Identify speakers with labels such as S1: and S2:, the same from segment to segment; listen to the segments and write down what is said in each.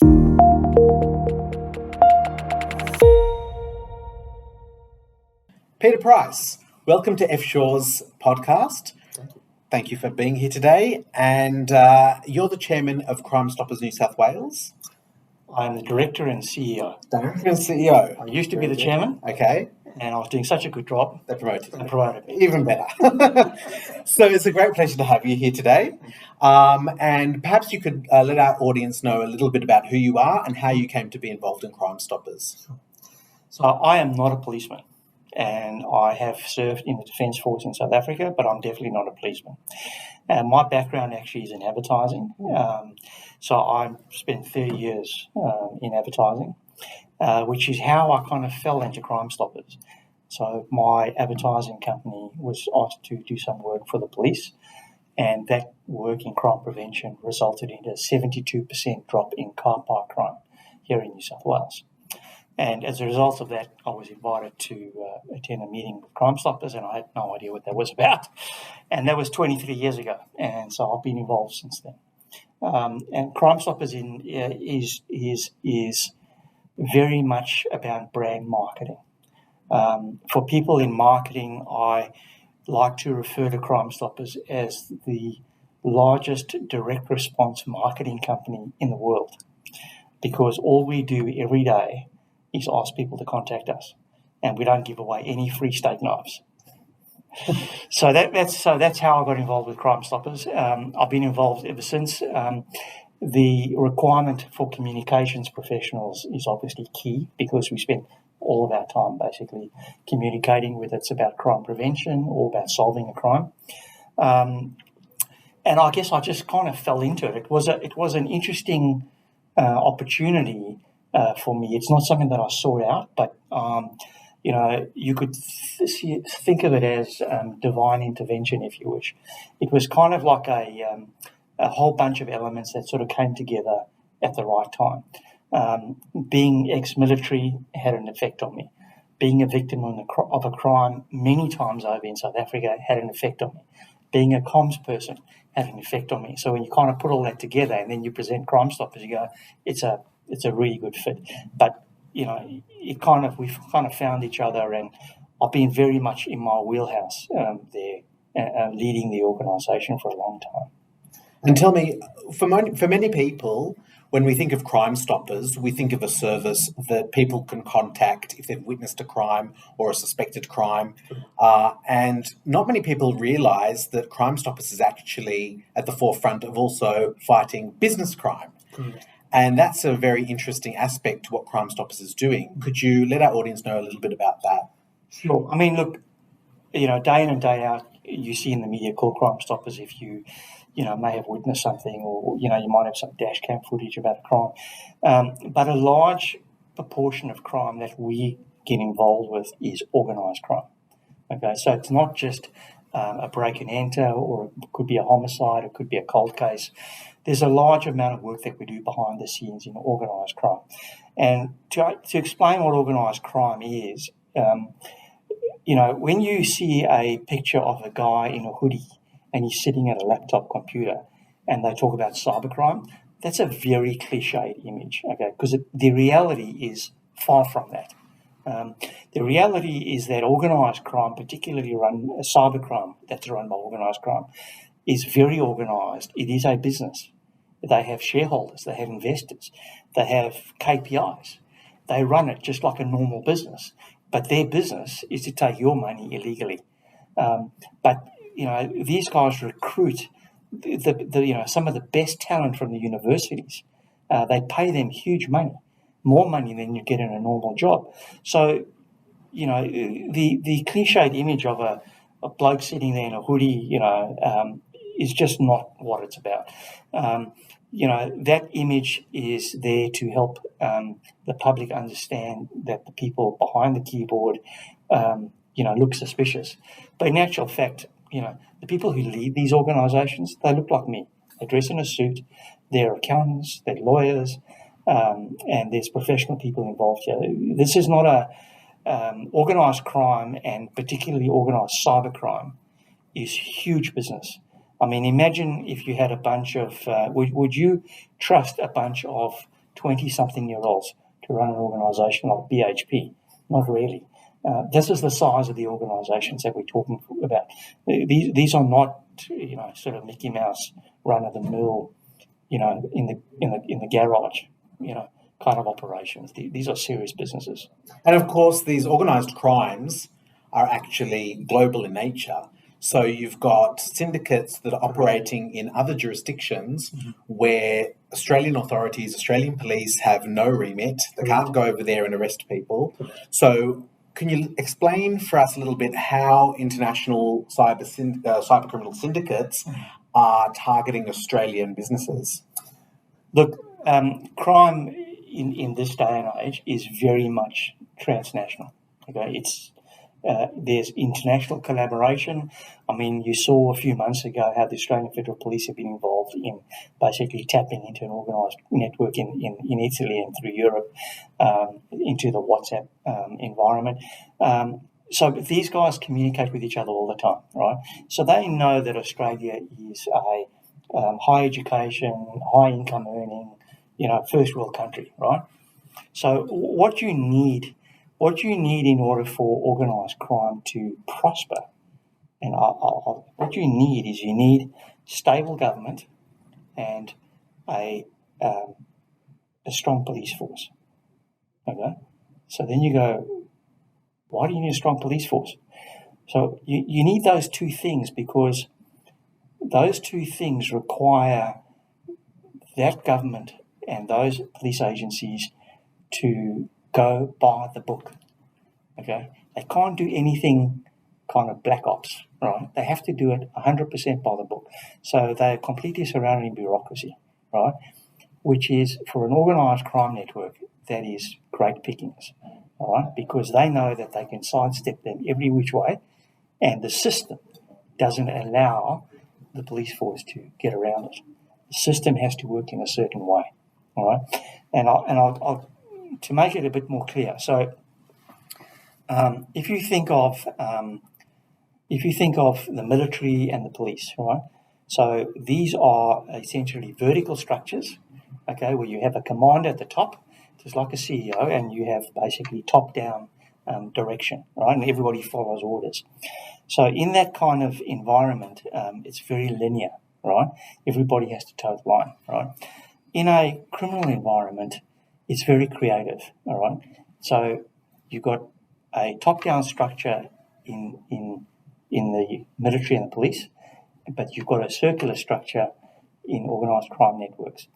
S1: Peter Price, welcome to F Shaw's podcast. Thank you for being here today. And you're the chairman of Crime Stoppers New South Wales.
S2: I'm the director and CEO.
S1: Director and CEO.
S2: I used to be the chairman.
S1: Okay.
S2: And I was doing such a good job.
S1: They promoted you.
S2: They promoted me.
S1: Even better. So it's a great pleasure to have you here today. And perhaps you could let our audience know a little bit about who you are and how you came to be involved in Crime Stoppers.
S2: So I am not a policeman, and I have served in the Defence Force in South Africa, but I'm definitely not a policeman. And my background actually is in advertising. So I spent 30 years in advertising, which is how I kind of fell into Crime Stoppers. So my advertising company was asked to do some work for the police, and that work in crime prevention resulted in a 72% drop in car park crime here in New South Wales. And as a result of that, I was invited to attend a meeting with Crime Stoppers, and I had no idea what that was about. And that was 23 years ago, and so I've been involved since then. And Crime Stoppers is very much about brand marketing. For people in marketing, I like to refer to Crime Stoppers as the largest direct response marketing company in the world, because all we do every day is ask people to contact us, and we don't give away any free steak knives. So that's how I got involved with Crime Stoppers. I've been involved ever since. The requirement for communications professionals is obviously key, because we spend all of our time basically communicating, whether it's about crime prevention or about solving a crime. And I guess I just kind of fell into it. It was an interesting opportunity for me. It's not something that I sought out, but you could think of it as divine intervention, if you wish. It was kind of like a whole bunch of elements that sort of came together at the right time. Being ex-military had an effect on me. Being a victim of a crime many times over in South Africa had an effect on me. Being a comms person had an effect on me. So when you kind of put all that together and then you present Crime Stoppers, you go, it's a really good fit. But we've kind of found each other, and I've been very much in my wheelhouse there, leading the organisation for a long time.
S1: And tell me, for many people, when we think of Crime Stoppers, we think of a service that people can contact if they've witnessed a crime or a suspected crime. And not many people realise that Crime Stoppers is actually at the forefront of also fighting business crime.
S2: Correct.
S1: And that's a very interesting aspect to what Crime Stoppers is doing. Could you let our audience know a little bit about that?
S2: Sure. I mean, look, day in and day out, you see in the media called Crime Stoppers if you may have witnessed something, or, you might have some dash cam footage about a crime. But a large proportion of crime that we get involved with is organised crime. Okay, so it's not just a break and enter, or it could be a homicide, it could be a cold case. There's a large amount of work that we do behind the scenes in organised crime. And to explain what organised crime is, when you see a picture of a guy in a hoodie and he's sitting at a laptop computer and they talk about cybercrime, that's a very cliched image, okay? Because the reality is far from that. The reality is that organised crime, particularly cybercrime that's run by organised crime, is very organised. It is a business. They have shareholders, they have investors, they have KPIs. They run it just like a normal business, but their business is to take your money illegally. But these guys recruit some of the best talent from the universities. They pay them huge money, more money than you get in a normal job. So, the cliched image of a bloke sitting there in a hoodie, is just not what it's about. That image is there to help the public understand that the people behind the keyboard, look suspicious. But in actual fact, the people who lead these organisations, they look like me. They dress in a suit. They're accountants. They're lawyers, and there's professional people involved here. This is not organised crime, and particularly organised cybercrime is huge business. I mean, imagine if you had a bunch of, would you trust a bunch of 20-something-year-olds to run an organisation like BHP. Not really. This is the size of the organisations that we're talking about. These are not, sort of Mickey Mouse run-of-the-mill, in the garage, kind of operations. These are serious businesses.
S1: And of course, these organised crimes are actually global in nature. So you've got syndicates that are operating in other jurisdictions where Australian authorities, Australian police have no remit. They can't go over there and arrest people. So can you explain for us a little bit how international cyber criminal syndicates are targeting Australian businesses?
S2: Look, crime in this day and age is very much transnational. Okay, there's international collaboration. I mean, you saw a few months ago how the Australian Federal Police have been involved in basically tapping into an organised network in Italy and through Europe into the WhatsApp environment. So these guys communicate with each other all the time, right? So they know that Australia is a high education, high income earning, first world country, right? So what you need in order for organised crime to prosper, and what you need stable government and a strong police force. Okay, so then you go, why do you need a strong police force? So you need those two things because those two things require that government and those police agencies to go by the book. Okay, they can't do anything kind of black ops, right? They have to do it 100% by the book. So they're completely surrounded in bureaucracy, right? Which is, for an organised crime network, that is great pickings, all right? Because they know that they can sidestep them every which way, and the system doesn't allow the police force to get around it. The system has to work in a certain way, all right? And I'll to make it a bit more clear. So, if you think of the military and the police, right? So these are essentially vertical structures, okay, where you have a commander at the top, just like a CEO, and you have basically top-down direction, right? And everybody follows orders. So in that kind of environment, it's very linear, right? Everybody has to toe the line, right? In a criminal environment, it's very creative, all right? So you've got a top-down structure in the military and the police, but you've got a circular structure in organised crime networks.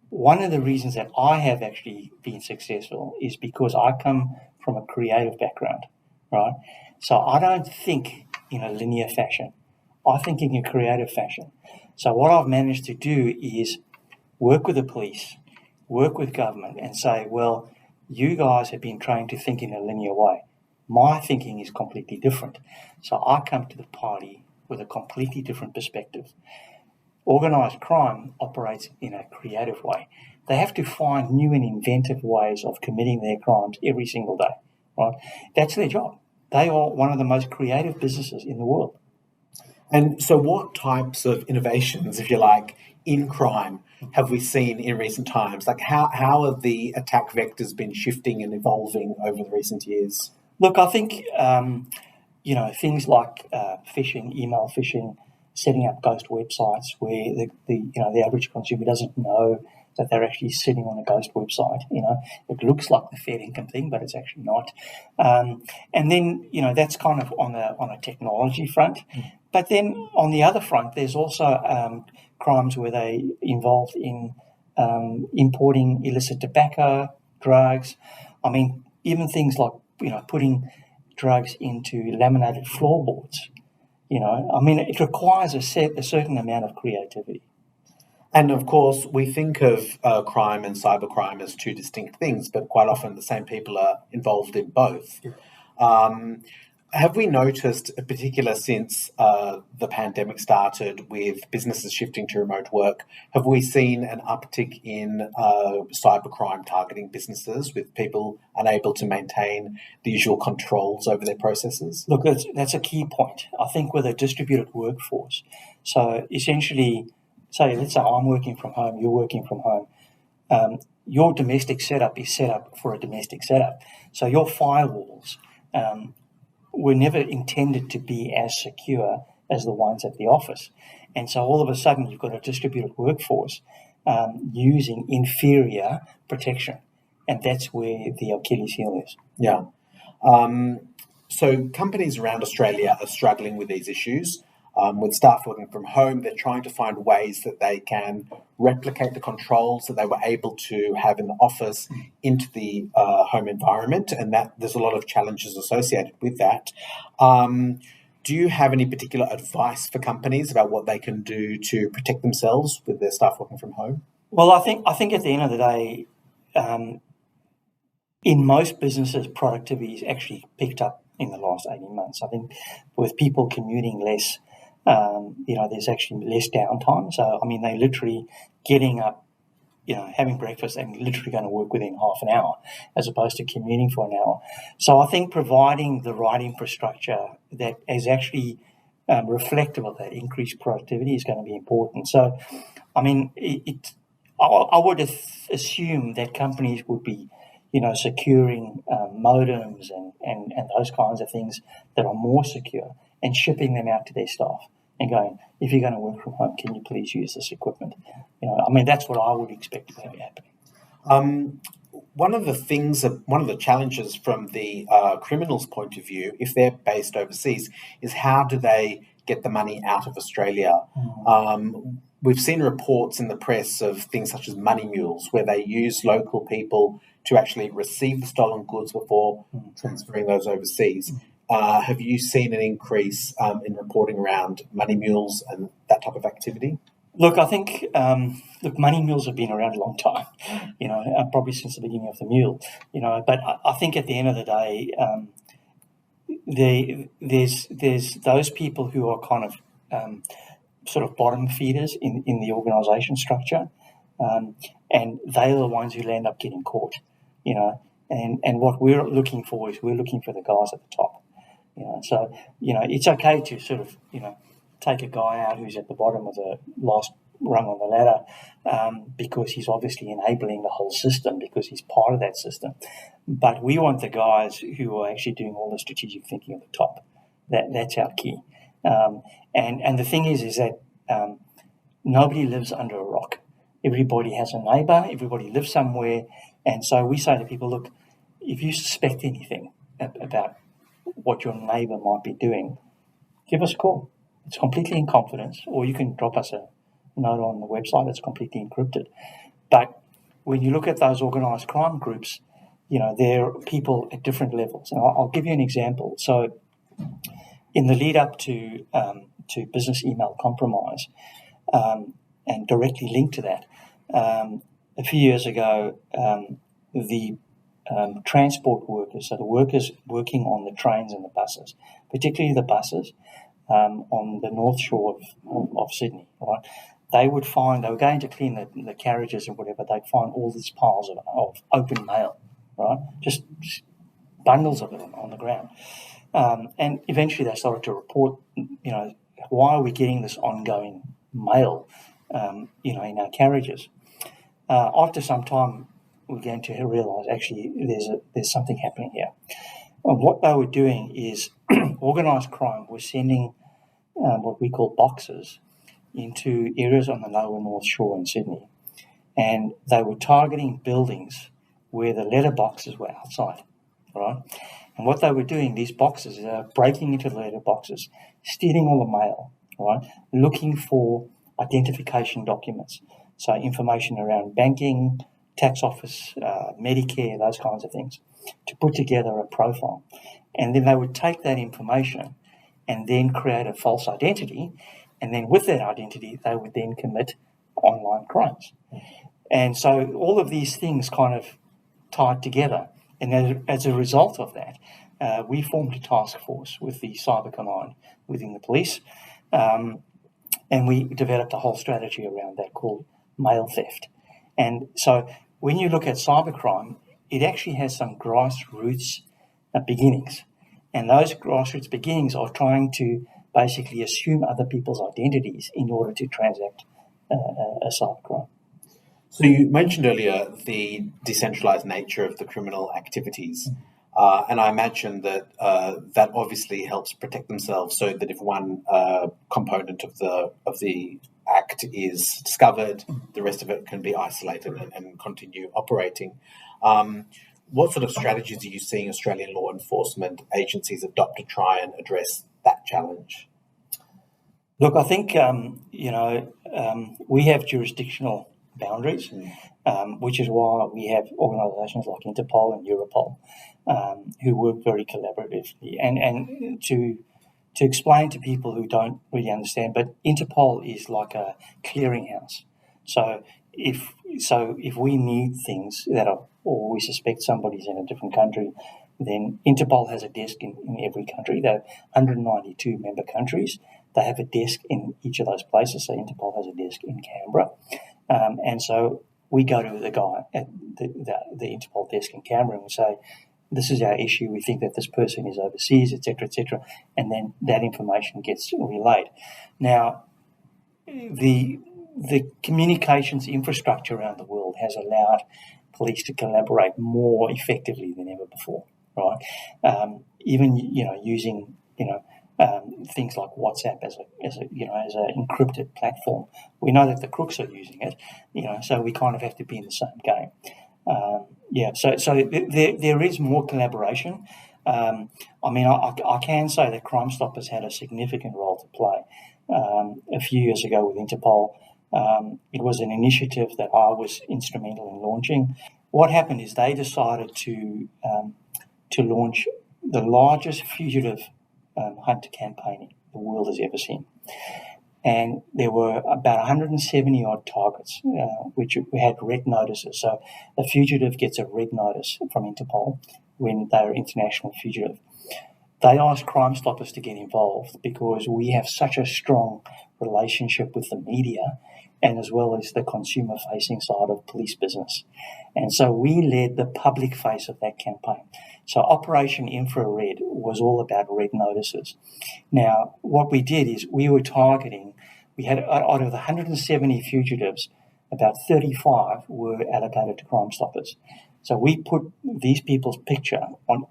S2: One of the reasons that I have actually been successful is because I come from a creative background, right? So I don't think in a linear fashion. I think in a creative fashion. So what I've managed to do is work with the police, work with government and say, well, you guys have been trained to think in a linear way. My thinking is completely different. So I come to the party with a completely different perspective. Organised crime operates in a creative way. They have to find new and inventive ways of committing their crimes every single day, right? That's their job. They are one of the most creative businesses in the world.
S1: And so what types of innovations, if you like, in crime have we seen in recent times? Like how have the attack vectors been shifting and evolving over the recent years?
S2: Look, I think, things like phishing, email phishing, setting up ghost websites where the average consumer doesn't know that they're actually sitting on a ghost website. It looks like the fair income thing, but it's actually not. And then, that's kind of on a technology front. But then on the other front, there's also crimes where they involved in importing illicit tobacco, drugs. I mean, even things like, putting drugs into laminated floorboards. It requires a certain amount of creativity.
S1: And of course, we think of crime and cybercrime as two distinct things, but quite often the same people are involved in both. Have we noticed, in particular since the pandemic started with businesses shifting to remote work, have we seen an uptick in cybercrime targeting businesses with people unable to maintain the usual controls over their processes?
S2: Look, that's a key point. I think with a distributed workforce, so essentially, let's say I'm working from home, you're working from home, your domestic setup is set up for a domestic setup. So your firewalls were never intended to be as secure as the ones at the office. And so all of a sudden you've got a distributed workforce using inferior protection. And that's where the Achilles heel is.
S1: Yeah. So companies around Australia are struggling with these issues. With staff working from home, they're trying to find ways that they can replicate the controls that they were able to have in the office into the home environment, and that there's a lot of challenges associated with that. Do you have any particular advice for companies about what they can do to protect themselves with their staff working from home?
S2: Well, I think at the end of the day, in most businesses, productivity has actually picked up in the last 18 months. I think with people commuting less, there's actually less downtime. So, I mean, they're literally getting up, having breakfast and literally going to work within half an hour as opposed to commuting for an hour. So I think providing the right infrastructure that is actually reflective of that increased productivity is going to be important. So, I mean, I would assume that companies would be securing modems and those kinds of things that are more secure and shipping them out to their staff and going, if you're going to work from home, can you please use this equipment? That's what I would expect to be happening.
S1: One of the challenges from the criminals' point of view, if they're based overseas, is how do they get the money out of Australia? We've seen reports in the press of things such as money mules, where they use local people to actually receive the stolen goods before transferring those overseas. Have you seen an increase in reporting around money mules and that type of activity?
S2: Look, I think money mules have been around a long time, probably since the beginning of the mule, But I think at the end of the day, there's those people who are kind of sort of bottom feeders in the organisation structure, and they're the ones who end up getting caught, And what we're looking for is we're looking for the guys at the top, So it's okay to sort of take a guy out who's at the bottom of the last rung on the ladder, because he's obviously enabling the whole system because he's part of that system. But we want the guys who are actually doing all the strategic thinking at the top. That's our key. And the thing is that nobody lives under a rock. Everybody has a neighbour. Everybody lives somewhere. And so we say to people, look, if you suspect anything about what your neighbour might be doing, give us a call. It's completely in confidence, or you can drop us a note on the website that's completely encrypted. But when you look at those organised crime groups, there are people at different levels. And I'll give you an example. So in the lead up to business email compromise, and directly linked to that, a few years ago, the transport workers, so the workers working on the trains and the buses, particularly the buses on the North Shore of Sydney, right? They were going to clean the carriages and whatever, they'd find all these piles of open mail, right? Just bundles of it on the ground. And eventually they started to report, why are we getting this ongoing mail, in our carriages? After some time, we're going to realise actually there's something happening here. And what they were doing is organised crime was sending what we call boxes into areas on the lower North Shore in Sydney, and they were targeting buildings where the letter boxes were outside, right? And what they were doing, these boxes, breaking into the letter boxes, stealing all the mail, right? Looking for identification documents, so information around banking, tax office, Medicare, those kinds of things, to put together a profile. And then they would take that information and then create a false identity, and then with that identity, they would then commit online crimes. And so all of these things kind of tied together. And as a result of that, we formed a task force with the Cyber Command within the police, and we developed a whole strategy around that called mail theft. And so when you look at cybercrime, it actually has some grassroots beginnings. And those grassroots beginnings are trying to basically assume other people's identities in order to transact a cybercrime.
S1: So you mentioned earlier the decentralized nature of the criminal activities, and I imagine that that obviously helps protect themselves, so that if one component of the act is discovered, the rest of it can be isolated and continue operating. What sort of strategies are you seeing Australian law enforcement agencies adopt to try and address that challenge?
S2: Look, I think we have jurisdictional boundaries, which is why we have organisations like Interpol and Europol who work very collaboratively. And to explain to people who don't really understand, but Interpol is like a clearinghouse. So if we need things or we suspect somebody's in a different country, then Interpol has a desk in every country. There are 192 member countries. They have a desk in each of those places. So Interpol has a desk in Canberra. And so we go to the guy at the Interpol desk in Canberra and we say, this is our issue. We think that this person is overseas, etc., etc. And then that information gets relayed. Now, the communications infrastructure around the world has allowed police to collaborate more effectively than ever before, right? Even using things like WhatsApp as an encrypted platform. We know that the crooks are using it, so we kind of have to be in the same game. So there is more collaboration. I can say that Crime Stoppers had a significant role to play. A few years ago with Interpol, it was an initiative that I was instrumental in launching. What happened is they decided to launch the largest fugitive hunt campaign the world has ever seen. And there were about 170 odd targets, which had red notices. So a fugitive gets a red notice from Interpol when they're international fugitive. They asked Crime Stoppers to get involved because we have such a strong relationship with the media and as well as the consumer-facing side of police business. And so we led the public face of that campaign. So Operation Infrared was all about red notices. Now, what we did is we were targeting, we had out of the 170 fugitives, about 35 were allocated to Crime Stoppers. So we put these people's picture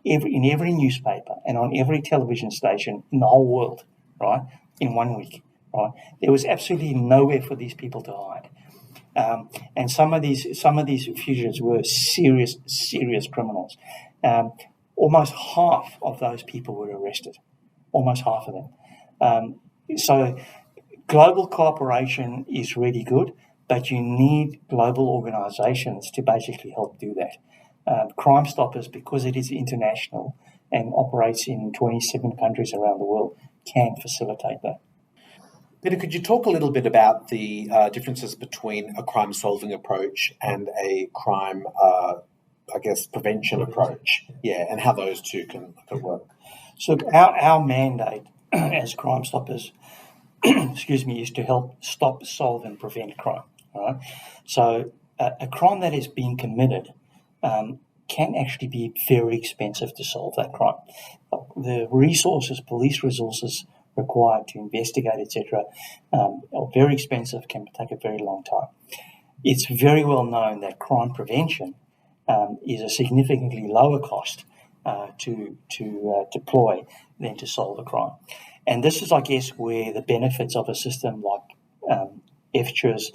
S2: in every newspaper and on every television station in the whole world, right, in 1 week, right? There was absolutely nowhere for these people to hide. And some of these fugitives were serious criminals. Almost half of those people were arrested, almost half of them. So global cooperation is really good, but you need global organisations to basically help do that. Crime Stoppers, because it is international and operates in 27 countries around the world, can facilitate that.
S1: Peter, could you talk a little bit about the differences between a crime-solving approach and a crime, prevention approach? Yeah, and how those two can work.
S2: So our mandate as Crime Stoppers, is to help stop, solve, and prevent crime. Right? So a crime that is being committed can actually be very expensive to solve that crime. The resources, police resources required to investigate, etc., are very expensive, can take a very long time. It's very well known that crime prevention is a significantly lower cost to deploy than to solve a crime. And this is, I guess, where the benefits of a system like FTRA's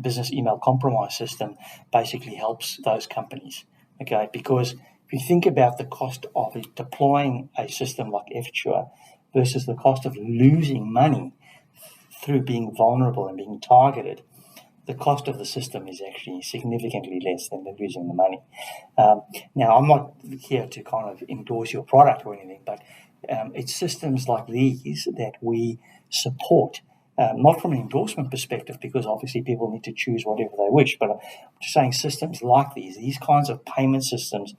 S2: business email compromise system basically helps those companies, okay? Because if you think about the cost of deploying a system like FTRA versus the cost of losing money through being vulnerable and being targeted, the cost of the system is actually significantly less than losing the money. Now, I'm not here to kind of endorse your product or anything, but it's systems like these that we support, not from an endorsement perspective, because obviously people need to choose whatever they wish, but I'm just saying systems like these kinds of payment systems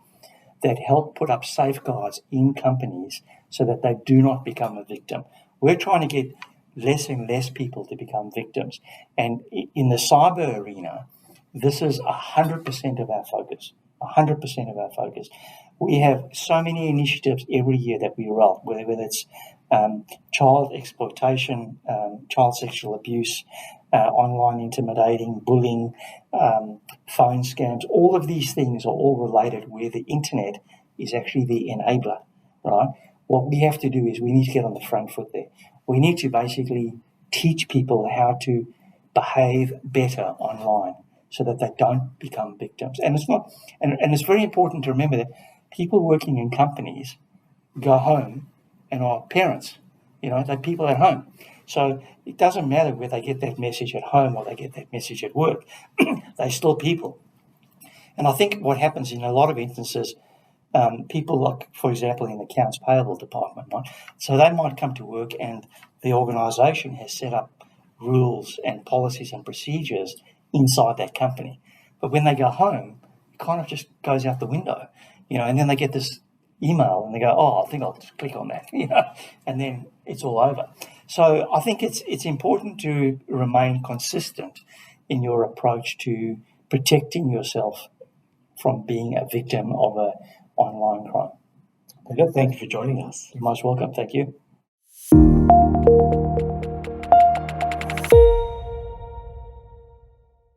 S2: that help put up safeguards in companies so that they do not become a victim. We're trying to get less and less people to become victims. And in the cyber arena, this is 100% of our focus, 100% of our focus. We have so many initiatives every year that we roll, whether it's child exploitation, child sexual abuse, online intimidating, bullying, phone scams. All of these things are all related where the internet is actually the enabler, right? What we have to do is we need to get on the front foot there. We need to basically teach people how to behave better online so that they don't become victims. And it's not, and it's very important to remember that people working in companies go home and are parents. They're people at home. So it doesn't matter whether they get that message at home or they get that message at work. They're still people. And I think what happens in a lot of instances, people like, for example, in the accounts payable department, right? So they might come to work and the organisation has set up rules and policies and procedures inside that company. But when they go home, it kind of just goes out the window, and then they get this email and they go, oh, I think I'll just click on that, and then it's all over. So I think it's important to remain consistent in your approach to protecting yourself from being a victim of an online crime.
S1: Thank you for joining us.
S2: You're most welcome. Thank you.